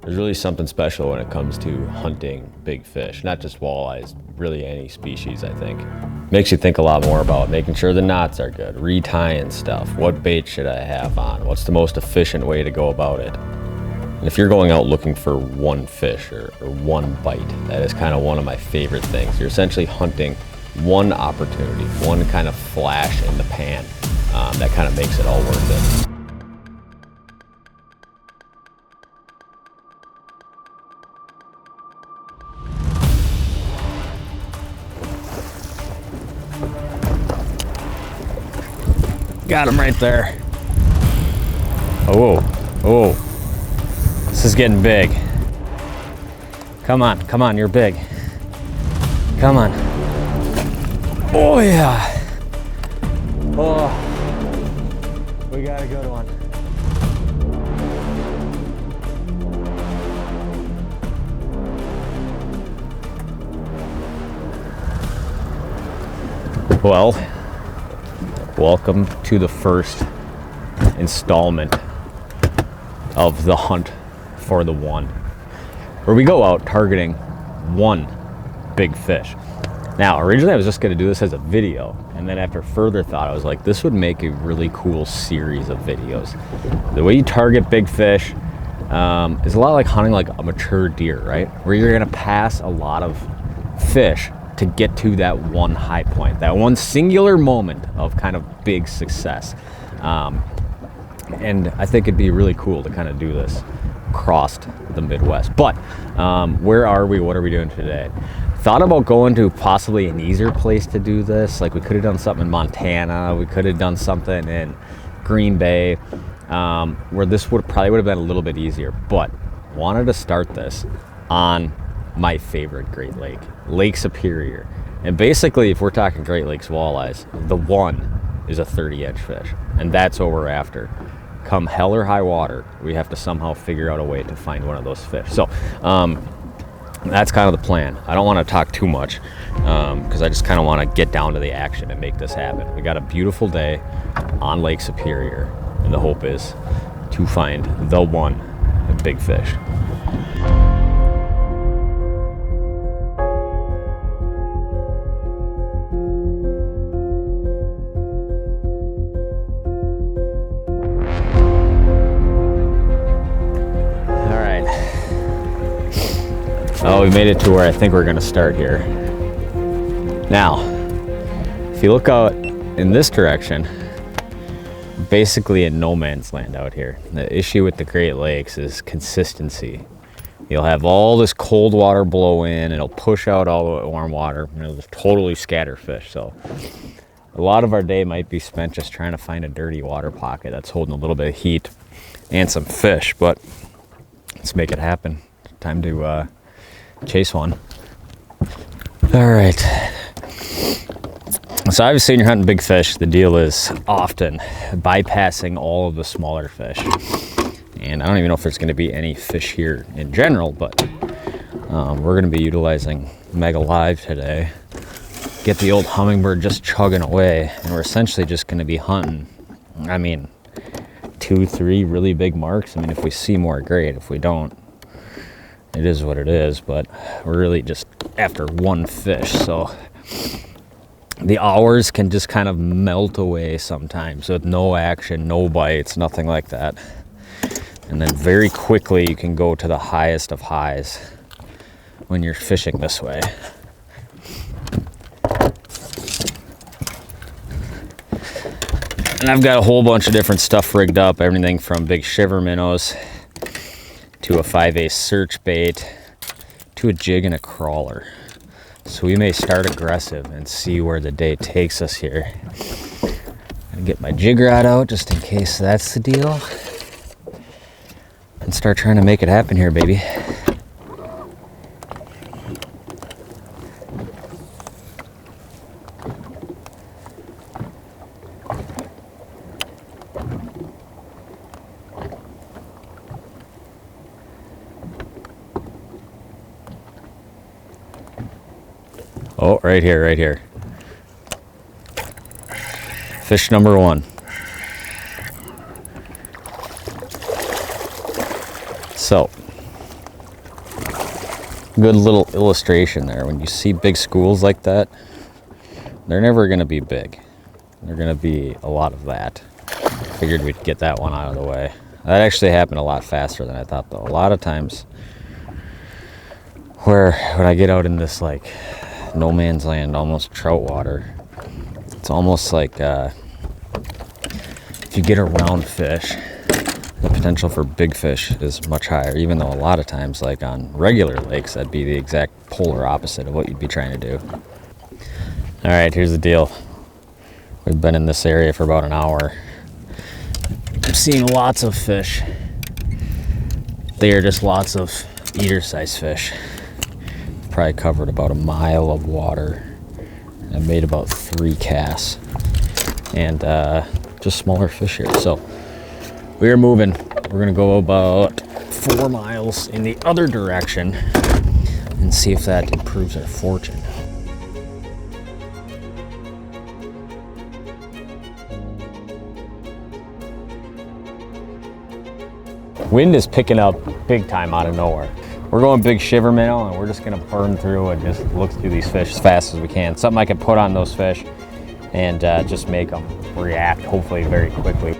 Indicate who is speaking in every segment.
Speaker 1: There's really something special when it comes to hunting big fish, not just walleyes, really any species, I think. Makes you think a lot more about making sure the knots are good, retying stuff, what bait should I have on, what's the most efficient way to go about it. And if you're going out looking for one fish or one bite, that is kind of one of my favorite things. You're essentially hunting one opportunity, one kind of flash in the pan that kind of makes it all worth it. Got him right there. Oh, oh, this is getting big. Come on, you're big. Come on. Oh yeah. Oh, we got a good one. Well, welcome to the first installment of the hunt for the one, where we go out targeting one big fish. Now, originally I was just going to do this as a video, and then after further thought, I was like, this would make a really cool series of videos. The way you target big fish is a lot like hunting like a mature deer, right? Where you're going to pass a lot of fish to get to that one high point, that one singular moment of kind of big success. And I think it'd be really cool to kind of do this across the Midwest. But where are we? What are we doing today? Thought about going to possibly an easier place to do this. Like we could have done something in Montana. We could have done something in Green Bay, where this probably would have been a little bit easier. But wanted to start this on my favorite Great Lake, Lake Superior. And basically, if we're talking Great Lakes walleyes, the one is a 30-inch fish, and that's what we're after. Come hell or high water, we have to somehow figure out a way to find one of those fish. So that's kind of the plan. I don't want to talk too much because I just kind of want to get down to the action and make this happen. We got a beautiful day on Lake Superior, and the hope is to find the one big fish. Oh, we made it to where I think we're going to start here. Now, if you look out in this direction, basically in no man's land out here. The issue with the Great Lakes is consistency. You'll have all this cold water blow in, it'll push out all the warm water, and it'll just totally scatter fish. So a lot of our day might be spent just trying to find a dirty water pocket that's holding a little bit of heat and some fish, but let's make it happen. Time to chase one. All right. So obviously when you're hunting big fish, the deal is often bypassing all of the smaller fish. And I don't even know if there's going to be any fish here in general, but we're going to be utilizing Mega Live today. Get the old hummingbird just chugging away, and we're essentially just going to be hunting, 2-3 really big marks. If we see more, great. If we don't, it is what it is, but we're really just after one fish. So the hours can just kind of melt away sometimes with no action, no bites, nothing like that. And then very quickly you can go to the highest of highs when you're fishing this way. And I've got a whole bunch of different stuff rigged up, everything from big shiver minnows to a 5/8 search bait, to a jig and a crawler. So we may start aggressive and see where the day takes us here. And get my jig rod out just in case that's the deal. And start trying to make it happen here, baby. Oh, right here, right here. Fish number one. So, Good little illustration there. When you see big schools like that, they're never going to be big. They're going to be a lot of that. Figured we'd get that one out of the way. That actually happened a lot faster than I thought, though. A lot of times when I get out in this like no man's land, almost trout water, it's almost like if you get around fish, the potential for big fish is much higher, even though a lot of times, like on regular lakes, that'd be the exact polar opposite of what you'd be trying to do. All right, here's the deal. We've been in this area for about an hour. I'm seeing lots of fish. They are just lots of eater-sized fish. Probably covered about a mile of water. I made about 3 casts. And just smaller fish here. So we are moving. We're gonna go about 4 miles in the other direction and see if that improves our fortune. Wind is picking up big time out of nowhere. We're going big shiver minnow, and we're just gonna burn through and just look through these fish as fast as we can. Something I can put on those fish and just make them react, hopefully very quickly.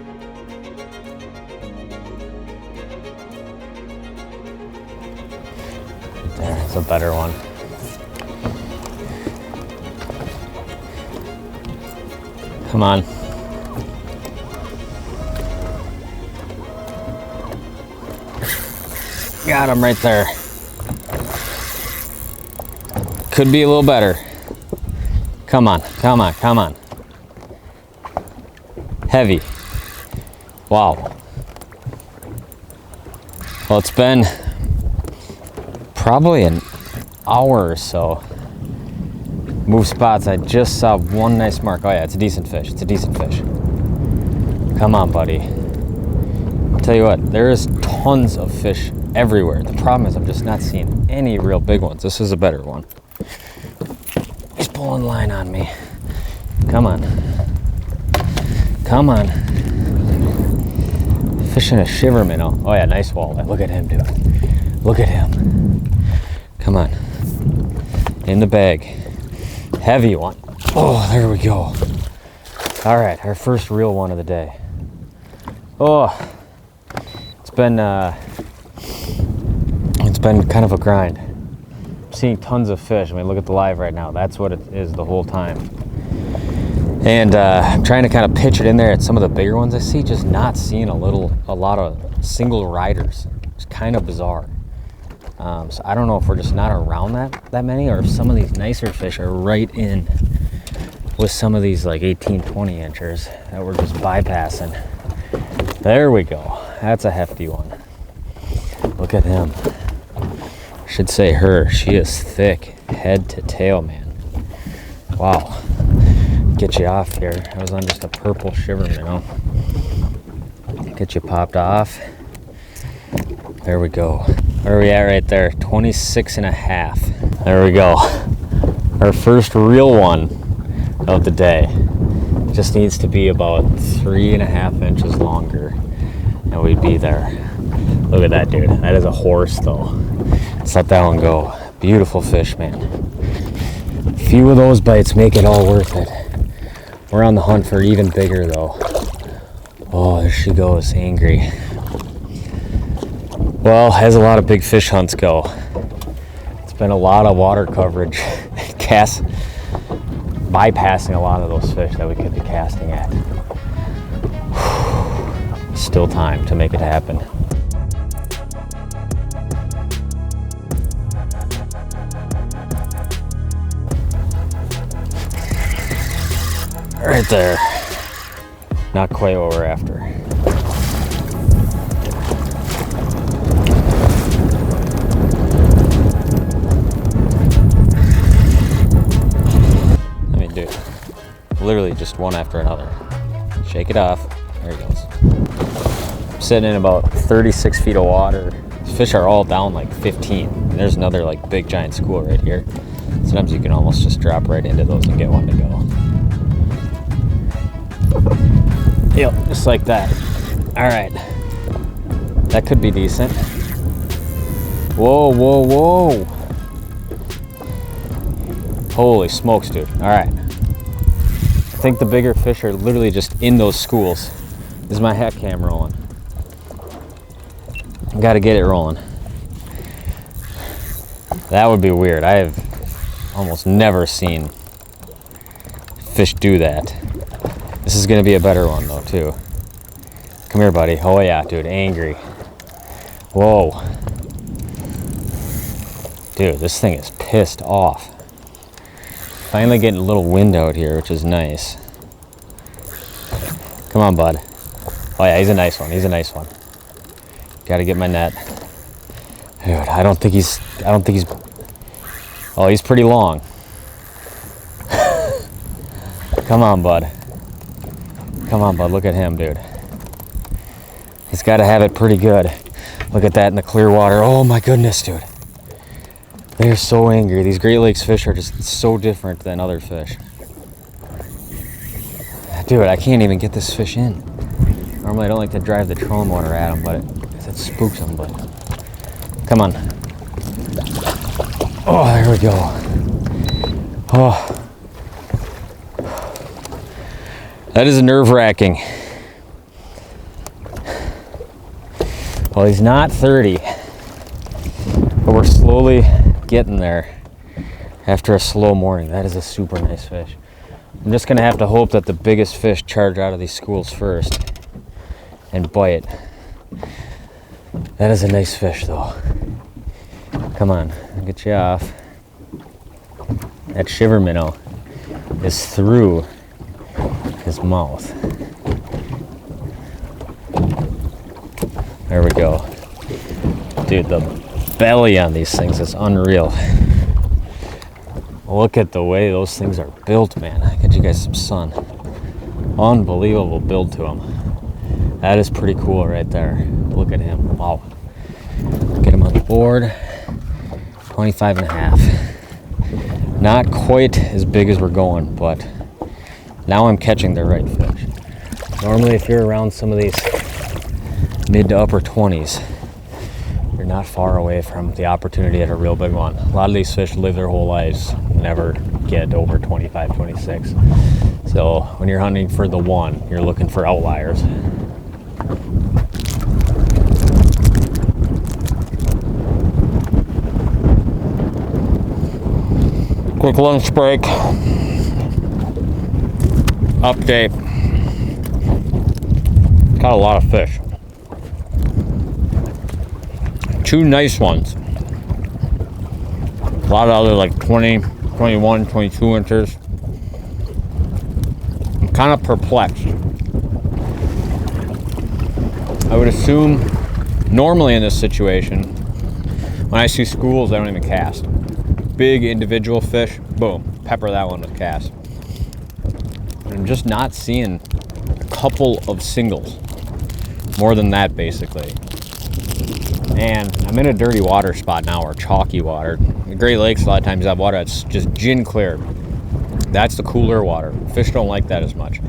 Speaker 1: There's a better one. Come on. Got him right there. Could be a little better. Come on, come on, come on. Heavy. Wow. Well, it's been probably an hour or so. Move spots. I just saw one nice mark. Oh yeah, it's a decent fish. It's a decent fish. Come on, buddy. I'll tell you what, there is tons of fish everywhere. The problem is I'm just not seeing any real big ones. This is a better one. He's pulling line on me. Come on. Come on. Fishing a shiver minnow. Oh yeah, nice walleye. Look at him, dude. Look at him. Come on. In the bag. Heavy one. Oh, there we go. All right, our first real one of the day. Oh, it's been kind of a grind. I'm seeing tons of fish. I mean, look at the live right now. That's what it is the whole time. And I'm trying to kind of pitch it in there at some of the bigger ones I see, just not seeing a lot of single riders. It's kind of bizarre. So I don't know if we're just not around that many, or if some of these nicer fish are right in with some of these like 18, 20 inchers that we're just bypassing. There we go. That's a hefty one. Look at him. I should say her. She is thick, head to tail, man. Wow. Get you off here. I was on just a purple shiver minnow. Get you popped off. There we go. Where are we at right there? 26 and a half. There we go. Our first real one of the day. Just needs to be about 3.5 inches longer and we'd be there. Look at that, dude. That is a horse, though. Let's let that one go. Beautiful fish, man. A few of those bites make it all worth it. We're on the hunt for even bigger, though. Oh, there she goes, angry. Well, as a lot of big fish hunts go, it's been a lot of water coverage, bypassing a lot of those fish that we could be casting at. Still time to make it happen. Right there. Not quite what we're after. I mean, dude, literally just one after another. Shake it off. There he goes. I'm sitting in about 36 feet of water. These fish are all down like 15. And there's another like big giant school right here. Sometimes you can almost just drop right into those and get one to go. Yep, just like that. All right. That could be decent. Whoa, whoa, whoa. Holy smokes, dude. All right. I think the bigger fish are literally just in those schools. Is my head cam rolling? Got to get it rolling. That would be weird. I have almost never seen fish do that. This is gonna be a better one though too. Come here, buddy. Oh yeah, dude, angry. Whoa. Dude, this thing is pissed off. Finally getting a little wind out here, which is nice. Come on, bud. Oh yeah, he's a nice one. He's a nice one. Gotta get my net. Dude, I don't think he's, oh, he's pretty long. Come on, bud. Come on, bud. Look at him, dude. He's got to have it pretty good. Look at that in the clear water. Oh my goodness, dude. They're so angry. These Great Lakes fish are just so different than other fish. Dude, I can't even get this fish in. Normally I don't like to drive the trolling motor at them, but it spooks them, but come on. Oh, there we go. Oh. That is nerve-wracking. Well, he's not 30, but we're slowly getting there after a slow morning. That is a super nice fish. I'm just gonna have to hope that the biggest fish charge out of these schools first and bite. That is a nice fish though. Come on, I'll get you off. That shiver minnow is through his mouth. There we go. Dude, the belly on these things is unreal. Look at the way those things are built, man. I'll get you guys some sun. Unbelievable build to them. That is pretty cool right there. Look at him. Wow. Get him on the board. 25 and a half. Not quite as big as we're going, but now I'm catching the right fish. Normally, if you're around some of these mid to upper 20s, you're not far away from the opportunity at a real big one. A lot of these fish live their whole lives, never get over 25, 26. So when you're hunting for the one, you're looking for outliers. Quick lunch break. Update. Caught a lot of fish. 2 nice ones. A lot of other like 20, 21, 22 inches. I'm kind of perplexed. I would assume normally in this situation, when I see schools, I don't even cast. Big individual fish, boom, pepper that one with cast. I'm just not seeing a couple of singles. More than that, basically. And I'm in a dirty water spot now, or chalky water. The Great Lakes, a lot of times have water that's just gin clear. That's the cooler water. Fish don't like that as much.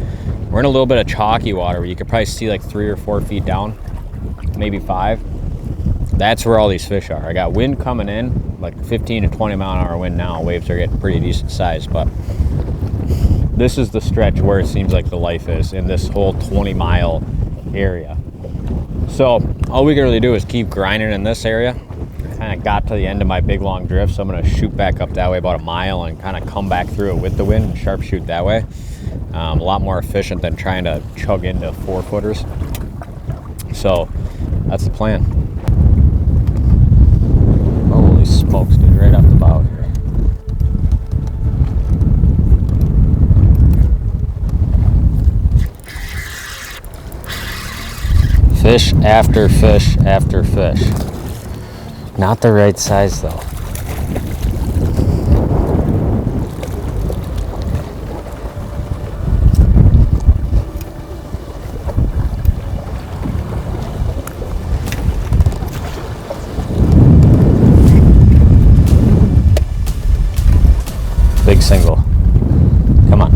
Speaker 1: We're in a little bit of chalky water where you could probably see like 3 or 4 feet down, maybe 5. That's where all these fish are. I got wind coming in, like 15 to 20 mile an hour wind now. Waves are getting pretty decent size, but this is the stretch where it seems like the life is in this whole 20-mile area. So all we can really do is keep grinding in this area. Kind of got to the end of my big long drift, so I'm going to shoot back up that way about a mile and kind of come back through it with the wind and sharpshoot that way. A lot more efficient than trying to chug into 4-footers. So that's the plan. Holy smokes, dude, right off the bow here. Fish after fish after fish. Not the right size though. Big single. Come on.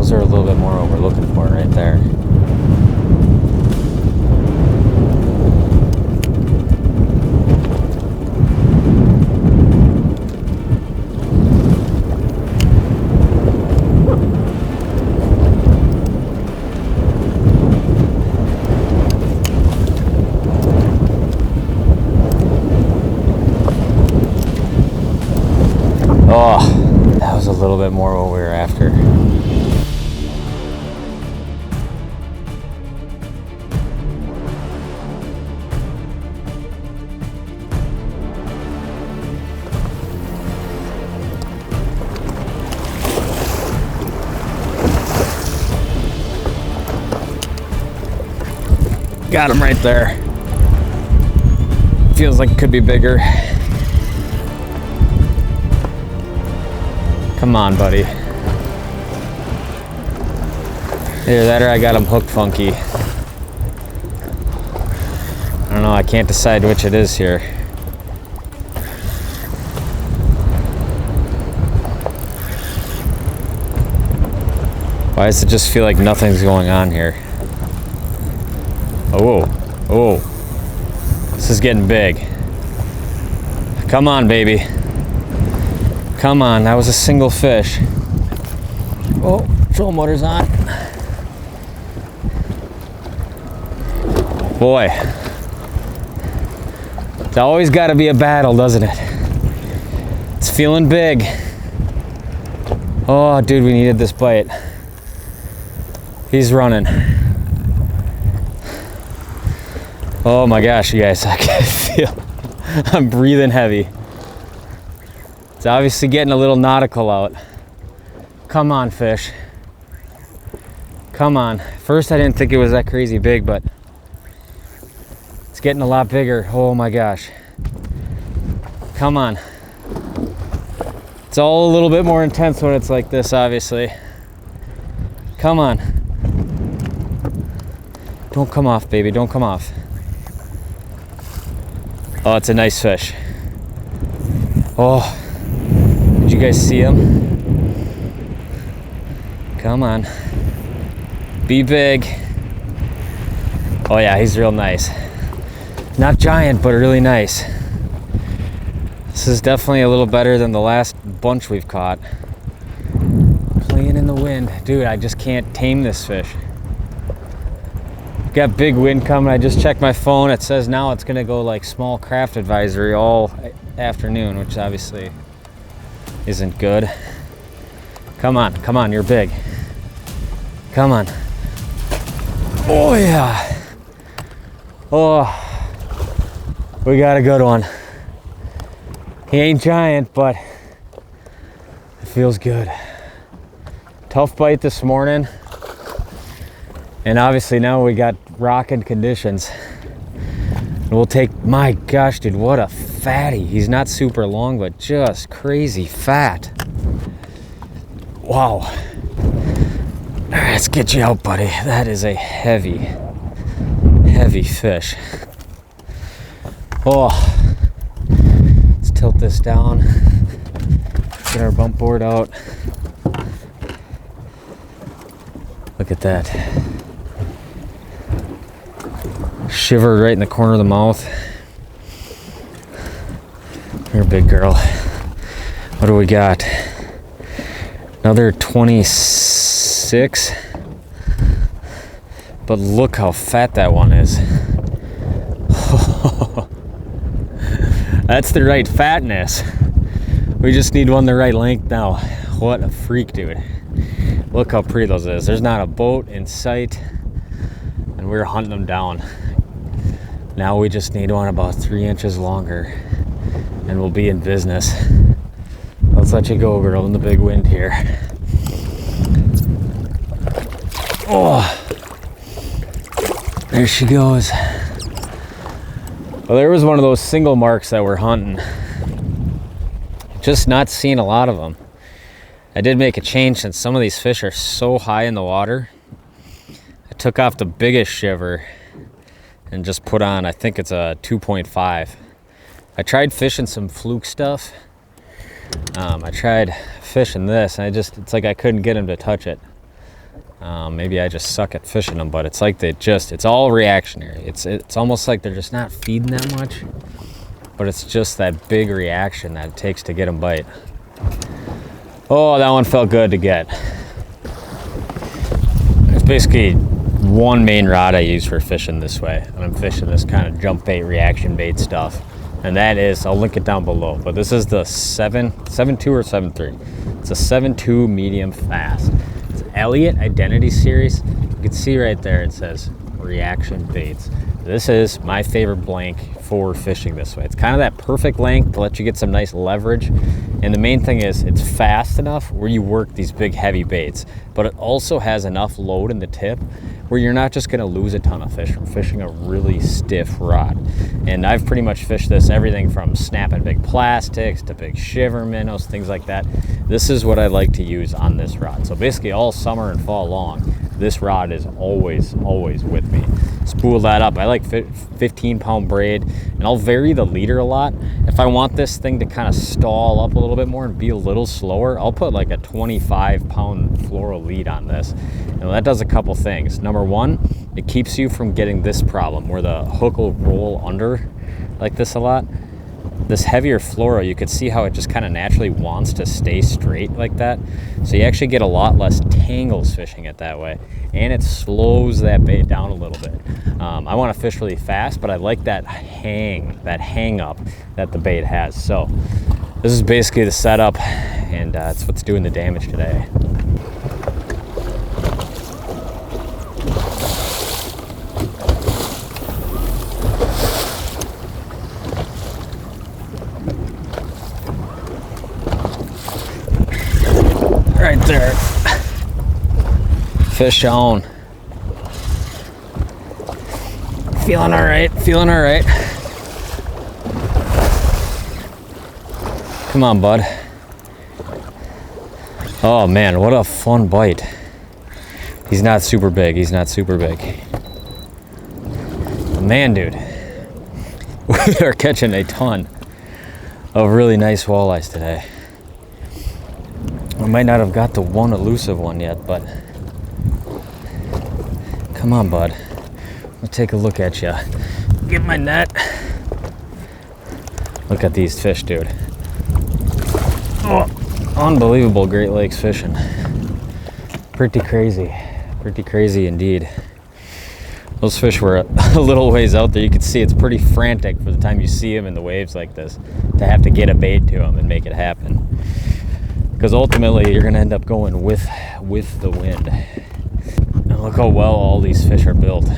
Speaker 1: those are a little bit more what we're looking for right there. Oh, that was a little bit more what we were after. Got him right there. Feels like it could be bigger. Come on, buddy. Either that or I got him hooked funky. I don't know, I can't decide which it is here. Why does it just feel like nothing's going on here? Oh, oh. This is getting big. Come on, baby. Come on, that was a single fish. Oh, troll motor's on. Boy, it's always got to be a battle, doesn't it? It's feeling big. Oh, dude, we needed this bite. He's running. Oh my gosh, you guys, I can feel, I'm breathing heavy. It's obviously getting a little nautical out. Come on, fish. Come on. First, I didn't think it was that crazy big, but it's getting a lot bigger. Oh my gosh. Come on. It's all a little bit more intense when it's like this, obviously. Come on. Don't come off, baby. Don't come off. Oh, it's a nice fish. Oh. Did you guys see him? Come on. Be big. Oh yeah, he's real nice. Not giant, but really nice. This is definitely a little better than the last bunch we've caught. Playing in the wind. Dude, I just can't tame this fish. Got big wind coming. I just checked my phone. It says now it's gonna go like small craft advisory all afternoon, which obviously isn't good. Come on, you're big. Come on. Oh yeah. Oh, we got a good one. He ain't giant, but it feels good. Tough bite this morning. And obviously now we got rocking conditions. We'll take, my gosh, dude, what a fatty. He's not super long, but just crazy fat. Wow. All right, let's get you out, buddy. That is a heavy, heavy fish. Oh, let's tilt this down. Get our bump board out. Look at that. Shivered right in the corner of the mouth. You're a big girl. What do we got? Another 26. But look how fat that one is. That's the right fatness. We just need one the right length now. What a freak, dude. Look how pretty those is. There's not a boat in sight. And we're hunting them down. Now we just need one about 3 inches longer. And we'll be in business. Let's let you go, girl, in the big wind here. Oh, there she goes. Well, there was one of those single marks that we're hunting. Just not seeing a lot of them. I did make a change since some of these fish are so high in the water. I took off the biggest shiver and just put on, I think it's a 2.5. I tried fishing some fluke stuff. I tried fishing this and it's like I couldn't get him to touch it. Maybe I just suck at fishing them, but it's like it's all reactionary. It's almost like they're just not feeding that much, but it's just that big reaction that it takes to get them bite. Oh, that one felt good to get. It's basically one main rod I use for fishing this way, and I'm fishing this kind of jump bait, reaction bait stuff. And that is, I'll link it down below, but this is the 7.2 or 7.3. It's a 7.2 medium fast. It's Elliott Identity Series. You can see right there it says reaction baits. This is my favorite blank for fishing this way. It's kind of that perfect length to let you get some nice leverage. And the main thing is it's fast enough where you work these big heavy baits, but it also has enough load in the tip where you're not just gonna lose a ton of fish from fishing a really stiff rod. And I've pretty much fished this, everything from snapping big plastics to big shiver minnows, things like that. This is what I like to use on this rod. So basically all summer and fall long, this rod is always with me. Spool that up. I like 15-pound braid, and I'll vary the leader a lot. If I want this thing to kind of stall up a little bit more and be a little slower, I'll put like a 25-pound floral lead on this. And that does a couple things. Number one, it keeps you from getting this problem where the hook will roll under like this a lot. This heavier fluoro, you could see how it just kind of naturally wants to stay straight like that. So you actually get a lot less tangles fishing it that way. And it slows that bait down a little bit. I want to fish really fast, but I like that hang up that the bait has. So this is basically the setup, and it's what's doing the damage today. Right there. Fish on. Feeling all right, feeling all right. Come on, bud. Oh man, what a fun bite. He's not super big, he's not super big. But man, dude, we are catching a ton of really nice walleyes today. I might not have got the one elusive one yet, but come on, bud. Let's take a look at you. Get my net. Look at these fish, dude. Oh, unbelievable Great Lakes fishing. Pretty crazy indeed. Those fish were a little ways out there. You can see it's pretty frantic for the time you see them in the waves like this to have to get a bait to them and make it happen. Because ultimately you're gonna end up going with the wind. And look how well all these fish are built.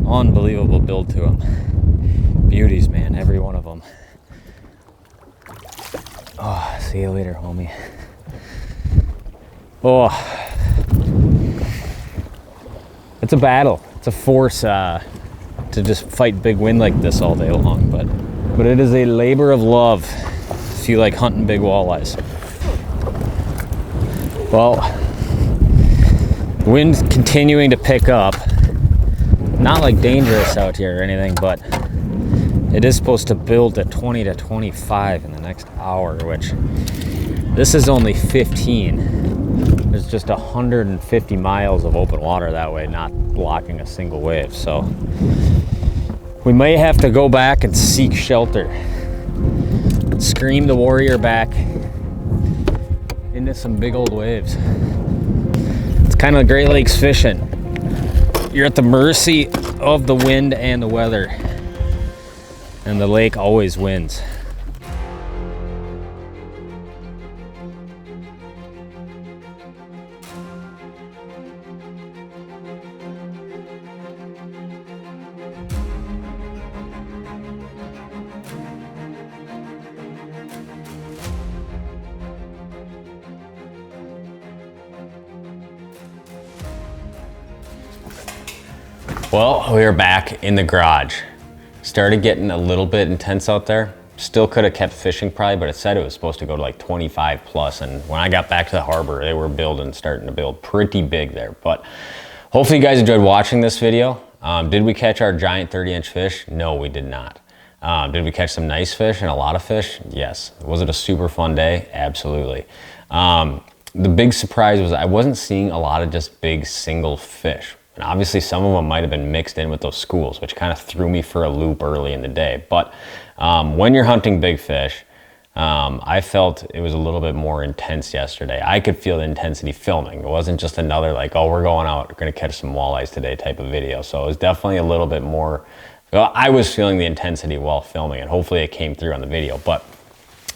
Speaker 1: Unbelievable build to them. Beauties, man, every one of them. Oh, see you later, homie. Oh, it's a battle. It's a force to just fight big wind like this all day long, but it is a labor of love if you like hunting big walleyes. Well, wind's continuing to pick up. Not like dangerous out here or anything, but it is supposed to build to 20 to 25 in the next hour, which this is only 15. There's just 150 miles of open water that way, not blocking a single wave. So we may have to go back and seek shelter. Scream the warrior back into some big old waves. It's kind of Great Lakes fishing. You're at the mercy of the wind and the weather, and the lake always wins. Well, we are back in the garage. Started getting a little bit intense out there. Still could have kept fishing probably, but it said it was supposed to go to like 25 plus. And when I got back to the harbor, they were starting to build pretty big there. But hopefully you guys enjoyed watching this video. Did we catch our giant 30-inch fish? No, we did not. Did we catch some nice fish and a lot of fish? Yes. Was it a super fun day? Absolutely. the big surprise was I wasn't seeing a lot of just big single fish. And obviously some of them might have been mixed in with those schools, which kind of threw me for a loop early in the day. But when you're hunting big fish, I felt it was a little bit more intense yesterday. I could feel the intensity filming. It wasn't just another like, oh, we're going out, we're going to catch some walleyes today type of video. So it was definitely a little bit more, well, I was feeling the intensity while filming, and hopefully it came through on the video. But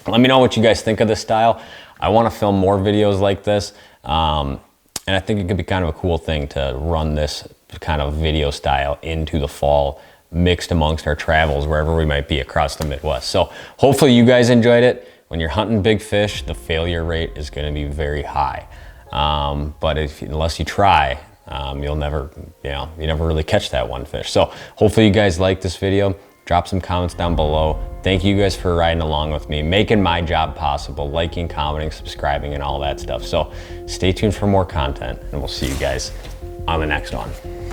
Speaker 1: let me know what you guys think of this style. I want to film more videos like this. And I think it could be kind of a cool thing to run this kind of video style into the fall, mixed amongst our travels wherever we might be across the Midwest. So hopefully you guys enjoyed it. When you're hunting big fish, the failure rate is going to be very high. But unless you try, you'll never, you never really catch that one fish. So hopefully you guys like this video. Drop some comments down below. Thank you guys for riding along with me, making my job possible, liking, commenting, subscribing, and all that stuff. So stay tuned for more content, and we'll see you guys on the next one.